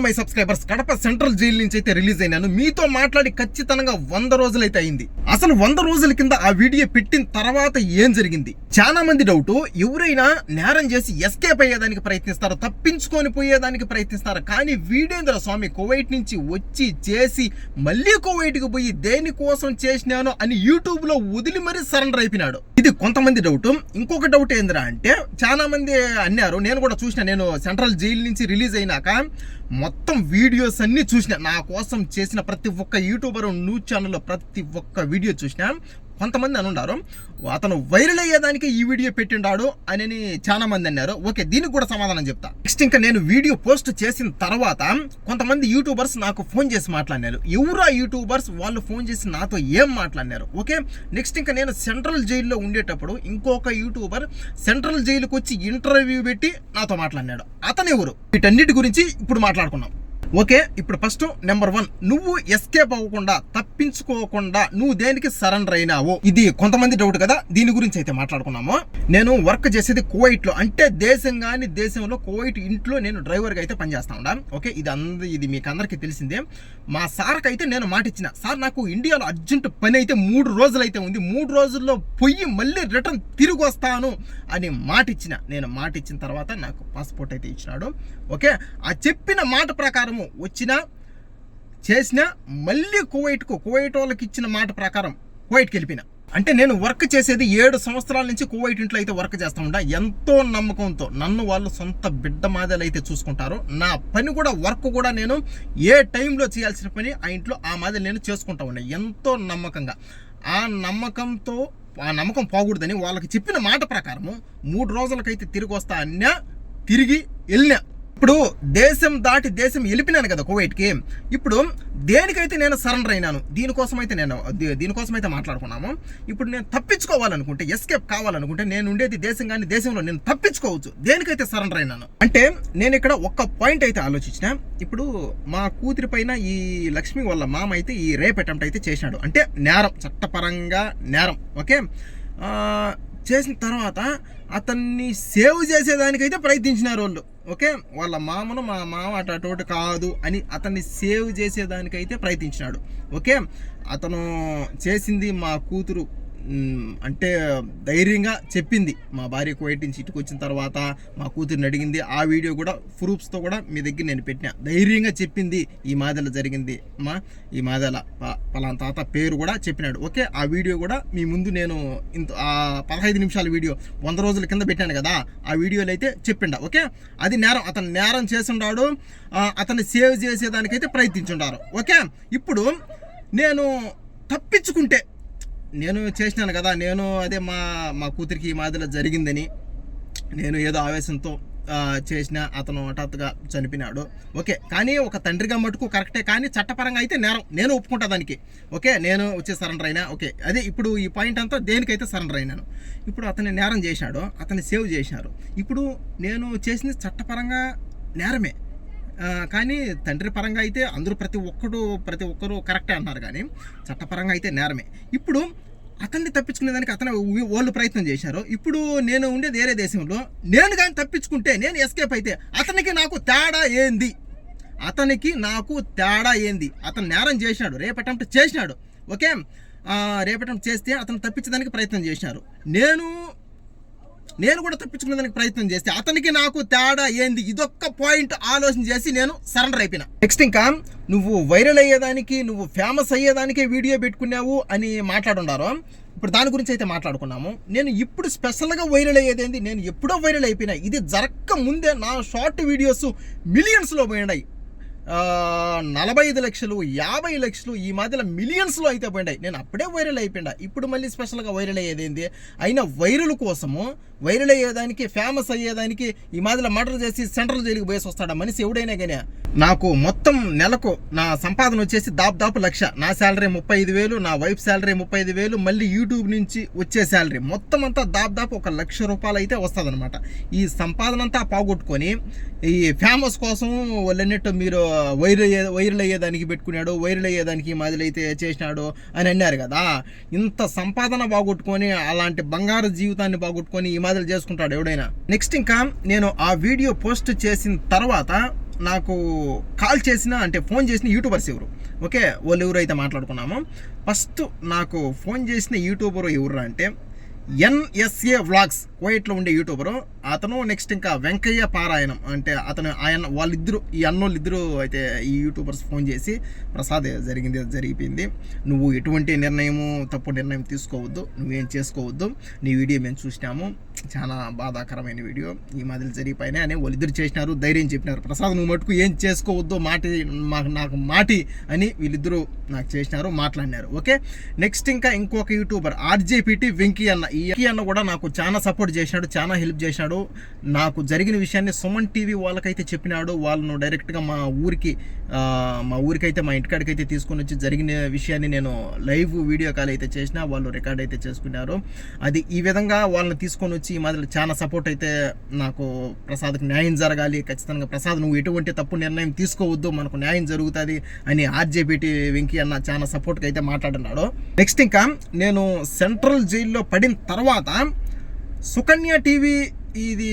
My subscribers, Kadapa central jail నుంచి అయితే release అయినాను. మీతో మాట్లాడి ఖచ్చితంగా 100 రోజులైతే అయింది. అసలు 100 రోజుల కింద ఆ వీడియో పెట్టిన తర్వాత ఏం జరిగింది? చాలా మంది డౌట్, ఎవరైనా నేరం చేసి ఎస్కేప్ అయ్యేదానికి ప్రయత్నిస్తారు, తప్పించుకొని పోయేదానికి ప్రయత్నిస్తారు. కానీ వీడేంద్ర స్వామి కువైట్ నుంచి వచ్చి చేసి మళ్ళీ కువైట్కి పోయి దేనికోసం చేసినాను అని యూట్యూబ్ లో వదిలి మరీ సరెండర్ అయిపోయినాడు. ఇది కొంతమంది డౌట్. ఇంకొక డౌట్ ఏంద్రా అంటే, చాలా మంది అన్నారు, నేను కూడా చూసిన, నేను సెంట్రల్ జైలు నుంచి రిలీజ్ అయినాక మొత్తం వీడియోస్ అన్ని చూసిన, నా కోసం చేసిన ప్రతి ఒక్క యూట్యూబర్ న్యూస్ ఛానల్లో ప్రతి ఒక్క వీడియో చూసిన. కొంతమంది అని ఉన్నారు, అతను వైరల్ అయ్యేదానికి ఈ వీడియో పెట్టిండాడు అని చాలా మంది అన్నారు. ఓకే, దీనికి కూడా సమాధానం చెప్తా. నెక్స్ట్ ఇంకా నేను వీడియో పోస్ట్ చేసిన తర్వాత కొంతమంది యూట్యూబర్స్ నాకు ఫోన్ చేసి మాట్లాడినారు. ఎవరు ఆ యూట్యూబర్స్? వాళ్ళు ఫోన్ చేసి నాతో ఏం మాట్లాడినారు? ఓకే, నెక్స్ట్ ఇంకా నేను సెంట్రల్ జైల్లో ఉండేటప్పుడు ఇంకొక యూట్యూబర్ సెంట్రల్ జైలుకి వచ్చి ఇంటర్వ్యూ పెట్టి నాతో మాట్లాడినాడు. అతను ఎవరు? వీటన్నిటి గురించి ఇప్పుడు మాట్లాడుకున్నాం. ఓకే, ఇప్పుడు ఫస్ట్ నెంబర్ 1, నువ్వు ఎస్కేప్ అవ్వకుండా, తప్పించుకోకుండా నువ్వు దేనికి సరెండర్ అయినావు? ఇది కొంతమంది డౌట్ కదా, దీని గురించి అయితే మాట్లాడుకున్నాము. నేను వర్క్ చేసేది కువైట్ లో, అంటే దేశంలో కువైట్ ఇంట్లో నేను డ్రైవర్ గా అయితే పనిచేస్తా ఉన్నా. ఓకే, ఇది మీకు అందరికీ తెలిసిందే. మా సార్కి అయితే నేను మాట ఇచ్చిన, సార్ నాకు ఇండియాలో అర్జెంట్ పని అయితే 3 రోజులు అయితే ఉంది, 3 రోజుల్లో పోయి మళ్ళీ రిటర్న్ తిరిగి వస్తాను అని మాట ఇచ్చిన. నేను మాట ఇచ్చిన తర్వాత నాకు పాస్పోర్ట్ అయితే ఇచ్చినాడు. ఓకే, ఆ చెప్పిన మాట ప్రకారం వచ్చినా చేసినా మళ్ళీ కువైట్ వాళ్ళకి ఇచ్చిన మాట ప్రకారం కువైట్కి వెళ్ళిపోయినా. అంటే నేను వర్క్ చేసేది 7 సంవత్సరాల నుంచి కువైట్ ఇంట్లో అయితే వర్క్ చేస్తూ ఉంటా. ఎంతో నమ్మకంతో నన్ను వాళ్ళు సొంత బిడ్డ మాదిరి అయితే చూసుకుంటారు. నా పని కూడా, వర్క్ కూడా నేను ఏ టైంలో చేయాల్సిన పని ఆ ఇంట్లో ఆ మాదిరి నేను చేసుకుంటా ఉన్నా, ఎంతో నమ్మకంగా. ఆ నమ్మకం పోకూడదని వాళ్ళకి చెప్పిన మాట ప్రకారము 3 రోజులకైతే తిరిగి వస్తా అన్నా, తిరిగి వెళ్ళినా. ఇప్పుడు దేశం దాటి దేశం వెళ్ళిపోయినాను కదా కువైట్కి. ఇప్పుడు దేనికైతే నేను సరెండర్ అయినాను, దీనికోసమైతే మాట్లాడుకున్నాము. ఇప్పుడు నేను తప్పించుకోవాలనుకుంటే, ఎస్కేప్ కావాలనుకుంటే, నేను ఉండేది దేశం కానీ దేశంలో నేను తప్పించుకోవచ్చు. దేనికైతే సరెండర్ అయినాను అంటే, నేను ఇక్కడ ఒక్క పాయింట్ అయితే ఆలోచించిన. ఇప్పుడు మా కూతురి పైన ఈ లక్ష్మి వాళ్ళ మామ అయితే ఈ రేప్ అటెంప్ట్ అయితే చేసినాడు. అంటే నేరం, చట్టపరంగా నేరం. ఓకే, చేసిన తర్వాత అతన్ని సేవ్ చేసేదానికైతే ప్రయత్నించినారు వాళ్ళు. ఓకే, వాళ్ళ మామను మా మామ అటోటి కాదు అని అతన్ని సేవ్ చేసేదానికైతే ప్రయత్నించినాడు. ఓకే, అతను చేసింది మా కూతురు అంటే ధైర్యంగా చెప్పింది. మా భార్య కువైట్ నుంచి ఇంటికి వచ్చిన తర్వాత మా కూతురిని అడిగింది. ఆ వీడియో కూడా ప్రూఫ్స్తో కూడా మీ దగ్గర నేను పెట్టినా. ధైర్యంగా చెప్పింది, ఈ మాదల జరిగింది, ఈ మాదల పలానా తాత పేరు కూడా చెప్పినాడు. ఓకే, ఆ వీడియో కూడా మీ ముందు నేను 15 నిమిషాల వీడియో 100 రోజుల కింద పెట్టాను కదా, ఆ వీడియోలో అయితే చెప్పిండా. ఓకే, అది నేరం, అతను నేరం చేసిండాడు, అతన్ని సేవ్ చేసేదానికైతే ప్రయత్నించుండారు. ఓకే, ఇప్పుడు నేను తప్పించుకుంటే, నేను చేసినాను కదా, నేను అదే మా కూతురికి ఈ మాదిరిలో జరిగిందని నేను ఏదో ఆవేశంతో చేసిన, అతను హఠాత్తుగా చనిపోయినాడు. ఓకే, కానీ ఒక తండ్రిగా మటుకు కరెక్టే, కానీ చట్టపరంగా అయితే నేరం, నేను ఒప్పుకుంటా దానికి. ఓకే, నేను వచ్చి సరెండర్ అయినా. ఓకే, అదే ఇప్పుడు ఈ పాయింట్ అంతా దేనికైతే సరెండర్ అయినాను. ఇప్పుడు అతన్ని నేరం చేశాడు, అతన్ని సేవ్ చేసినారు. ఇప్పుడు నేను చేసింది చట్టపరంగా నేరమే, కానీ తండ్రి పరంగా అయితే అందరూ ప్రతి ఒక్కరు కరెక్టే అంటున్నారు, కానీ చట్టపరంగా అయితే నేరమే. ఇప్పుడు అతన్ని తప్పించుకునేదానికి వాళ్ళు ప్రయత్నం చేశారు. ఇప్పుడు నేను ఉండేది వేరే దేశంలో, నేను కానీ తప్పించుకుంటే, నేను ఎస్కేప్ అయితే అతనికి నాకు తేడా ఏంది? అతను నేరం చేసినాడు, రేప్ అటెంప్ట్ చేసినాడు. ఓకే, రేప్ అటెంప్ట్ చేస్తే అతను తప్పించడానికి ప్రయత్నం చేసినారు. నేను కూడా తప్పించుకునేదానికి ప్రయత్నం చేస్తే అతనికి నాకు తేడా ఏంది? ఇదొక్క పాయింట్ ఆలోచన చేసి నేను సరెండర్ అయిపోయినా. నెక్స్ట్ ఇంకా నువ్వు వైరల్ అయ్యేదానికి, నువ్వు ఫేమస్ అయ్యేదానికే వీడియో పెట్టుకున్నావు అని మాట్లాడుండారు. ఇప్పుడు దాని గురించి అయితే మాట్లాడుకున్నాము. నేను ఇప్పుడు స్పెషల్గా వైరల్ అయ్యేదేంది? నేను ఎప్పుడో వైరల్ అయిపోయినా. ఇది జరక్క ముందే నా షార్ట్ వీడియోస్ మిలియన్స్లో పోయినాయి. 45 లక్షలు, 50 లక్షలు, ఈ మధ్యలో మిలియన్స్లో అయితే పోయినాయి. నేను అప్పుడే వైరల్ అయిపోయినా. ఇప్పుడు మళ్ళీ స్పెషల్గా వైరల్ అయ్యేదేంది? అయినా వైరల్ అయ్యేదానికి, ఫేమస్ అయ్యేదానికి ఈ మధ్యలో మర్డర్ చేసి సెంట్రల్ జైలుకి పోయేసి వస్తాడా మనిషి ఎవడైనా కానీ? నాకు మొత్తం నెలకు నా సంపాదన వచ్చేసి దాదాపు 1,00,000. నా శాలరీ 35,000, నా వైఫ్ శాలరీ 35,000, మళ్ళీ యూట్యూబ్ నుంచి వచ్చే శాలరీ మొత్తం అంతా దాదాపు 1,00,000 రూపాయలు అయితే వస్తుంది అనమాట. ఈ సంపాదన అంతా పోగొట్టుకొని ఈ ఫేమస్ కోసం వాళ్ళన్నట్టు మీరు వైరల్ అయ్యేదానికి పెట్టుకున్నాడు, వైరల్ అయ్యేదానికి మాదిలైతే చేసినాడు అని అన్నారు కదా. ఇంత సంపాదన బాగొట్టుకొని, అలాంటి బంగారు జీవితాన్ని బాగొట్టుకొని ఈ మాదిరి చేసుకుంటాడు ఎవడైనా. నెక్స్ట్ ఇంకా నేను ఆ వీడియో పోస్ట్ చేసిన తర్వాత నాకు కాల్ చేసిన అంటే ఫోన్ చేసిన యూట్యూబర్స్ ఎవరు, ఓకే, వాళ్ళు ఎవరు అయితే మాట్లాడుకున్నామో. ఫస్ట్ నాకు ఫోన్ చేసిన యూట్యూబర్ ఎవరు అంటే NSA వ్లాగ్స్, కువైట్లో ఉండే యూట్యూబరు అతను. నెక్స్ట్ ఇంకా వెంకయ్య పారాయణం అంటే వాళ్ళిద్దరు, ఈ అన్నోళ్ళిద్దరూ అయితే ఈ యూట్యూబర్స్ ఫోన్ చేసి ప్రసాద్ జరిగిపోయింది, నువ్వు ఎటువంటి తప్పు నిర్ణయం తీసుకోవద్దు, నువ్వేం చేసుకోవద్దు, నీ వీడియో మేము చూసినాము, చాలా బాధాకరమైన వీడియో, ఈ మాదిరి జరిగిపోయినాయి అని వాళ్ళిద్దరు చేసినారు, ధైర్యం చెప్పినారు. ప్రసాద్ నువ్వు మటుకు ఏం చేసుకోవద్దు, నాకు మాటి అని వీళ్ళిద్దరూ నాకు చేసినారు, మాట్లాడినారు. ఓకే, నెక్స్ట్ ఇంకా ఇంకొక యూట్యూబర్ RJPT వెంకీ అన్న కూడా నాకు చాలా సపోర్ట్ చేసినాడు, చాలా హెల్ప్ చేసినాడు. నాకు జరిగిన విషయాన్ని సుమన్ టీవీ వాళ్ళకైతే చెప్పినాడు. వాళ్ళను డైరెక్ట్గా మా ఊరికైతే మా ఇంటికాడికి అయితే తీసుకొని వచ్చి జరిగిన విషయాన్ని నేను లైవ్ వీడియో కాల్ అయితే చేసిన, వాళ్ళు రికార్డ్ అయితే చేసుకున్నారు. అది ఈ విధంగా వాళ్ళని తీసుకొని వచ్చి ఈ మాదిరి చాలా సపోర్ట్ అయితే నాకు, ప్రసాద్కి న్యాయం జరగాలి ఖచ్చితంగా, ప్రసాద్ నువ్వు ఎటువంటి తప్పు నిర్ణయం తీసుకోవద్దు, మనకు న్యాయం జరుగుతుంది అని RJPT వెంకీ అన్న చాలా సపోర్ట్గా అయితే మాట్లాడినాడు. నెక్స్ట్ ఇంకా నేను సెంట్రల్ జైల్లో పడిన తర్వాత సుకన్య టీవీ, ఇది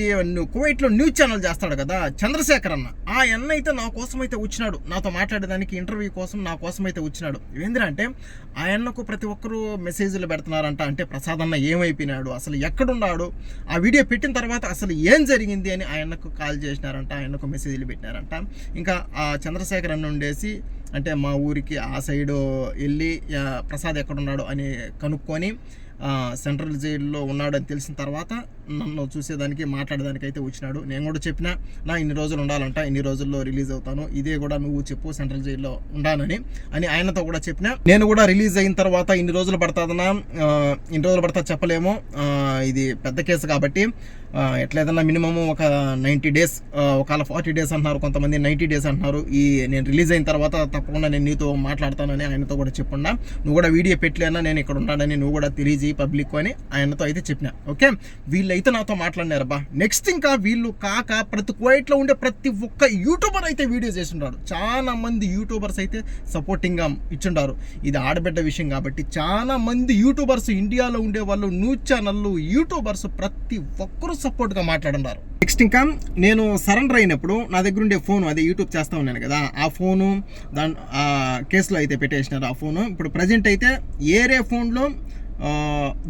కువైట్లో న్యూస్ ఛానల్ చేస్తాడు కదా చంద్రశేఖర్ అన్న, ఆ అన్న అయితే నా కోసం అయితే వచ్చినాడు, నాతో మాట్లాడేదానికి ఇంటర్వ్యూ కోసం నా కోసం అయితే వచ్చినాడు. ఏంటంటే ఆ అన్నకు ప్రతి ఒక్కరూ మెసేజ్లు పెడుతున్నారంట, అంటే ప్రసాద్ అన్న ఏమైపోయినాడు, అసలు ఎక్కడున్నాడు, ఆ వీడియో పెట్టిన తర్వాత అసలు ఏం జరిగింది అని ఆ అన్నకు కాల్ చేసినారంట, ఆ అన్నకు మెసేజ్లు పెట్టినారంట. ఇంకా ఆ చంద్రశేఖర్ అన్న ఉండేసి అంటే మా ఊరికి ఆ సైడు వెళ్ళి ప్రసాద్ ఎక్కడున్నాడు అని కనుక్కొని సెంట్రల్ జైల్లో ఉన్నాడని తెలిసిన తర్వాత నన్ను చూసేదానికి మాట్లాడేదానికి అయితే వచ్చినాడు. నేను కూడా చెప్పిన, నా ఇన్ని రోజులు ఉండాలంట, ఇన్ని రోజుల్లో రిలీజ్ అవుతాను, ఇదే కూడా నువ్వు చెప్పు సెంట్రల్ జైల్లో ఉండాలని అని ఆయనతో కూడా చెప్పిన. నేను కూడా రిలీజ్ అయిన తర్వాత ఇన్ని రోజులు పడుతుందన్నా, ఇన్ని రోజులు పడుతుందా చెప్పలేము, ఇది పెద్ద కేసు కాబట్టి ఎట్లేదన్నా మినిమము ఒక 90 days, ఒకవేళ 40 days అంటున్నారు, కొంతమంది 90 days అంటున్నారు. నేను రిలీజ్ అయిన తర్వాత తప్పకుండా నేను నీతో మాట్లాడతానని ఆయనతో కూడా చెప్పున్నా. నువ్వు కూడా వీడియో పెట్టలేనా, నేను ఇక్కడ ఉన్నాడని నువ్వు కూడా తెలియజేయి పబ్లిక్ అని ఆయనతో అయితే చెప్పిన. ఓకే, వీళ్ళైతే నాతో మాట్లాడినారు బా. నెక్స్ట్ ఇంకా వీళ్ళు కాక ప్రతి కువైట్లో ఉండే ప్రతి ఒక్క యూట్యూబర్ అయితే వీడియో చేస్తుంటారు. చాలా మంది యూట్యూబర్స్ అయితే సపోర్టింగ్గా ఇచ్చుంటారు. ఇది ఆడబిడ్డ విషయం కాబట్టి చాలా మంది యూట్యూబర్స్, ఇండియాలో ఉండే వాళ్ళు, న్యూస్ ఛానళ్ళు, యూట్యూబర్స్ ప్రతి ఒక్కరూ సపోర్ట్గా మాట్లాడున్నారు. నెక్స్ట్ ఇంకా నేను సరెండర్ అయినప్పుడు నా దగ్గర ఉండే ఫోను, అదే యూట్యూబ్ చేస్తూ ఉన్నాను కదా, ఆ ఫోను ఆ కేసులో అయితే పెట్టేసినారు. ఆ ఫోను ఇప్పుడు ప్రజెంట్ అయితే ఏరే ఫోన్లో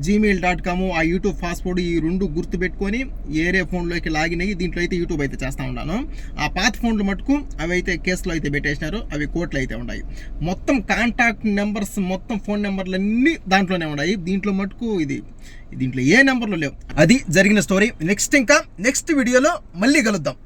gmail.com, ఆ యూట్యూబ్ పాస్వర్డ్, ఈ రెండు గుర్తుపెట్టుకొని ఏరే ఫోన్లోకి లాగిన్ అయ్యి దీంట్లో అయితే యూట్యూబ్ అయితే చేస్తూ ఉన్నాను. ఆ పాత ఫోన్లు మటుకు అవి అయితే కేసులో అయితే పెట్టేసినారు, అవి కోర్టులో అయితే ఉన్నాయి. మొత్తం కాంటాక్ట్ నెంబర్స్, మొత్తం ఫోన్ నెంబర్లు అన్నీ దాంట్లోనే ఉన్నాయి. దీంట్లో మటుకు దీంట్లో ఏ నెంబర్లు లేవు. అది జరిగిన స్టోరీ. నెక్స్ట్ వీడియోలో మళ్ళీ కలుద్దాం.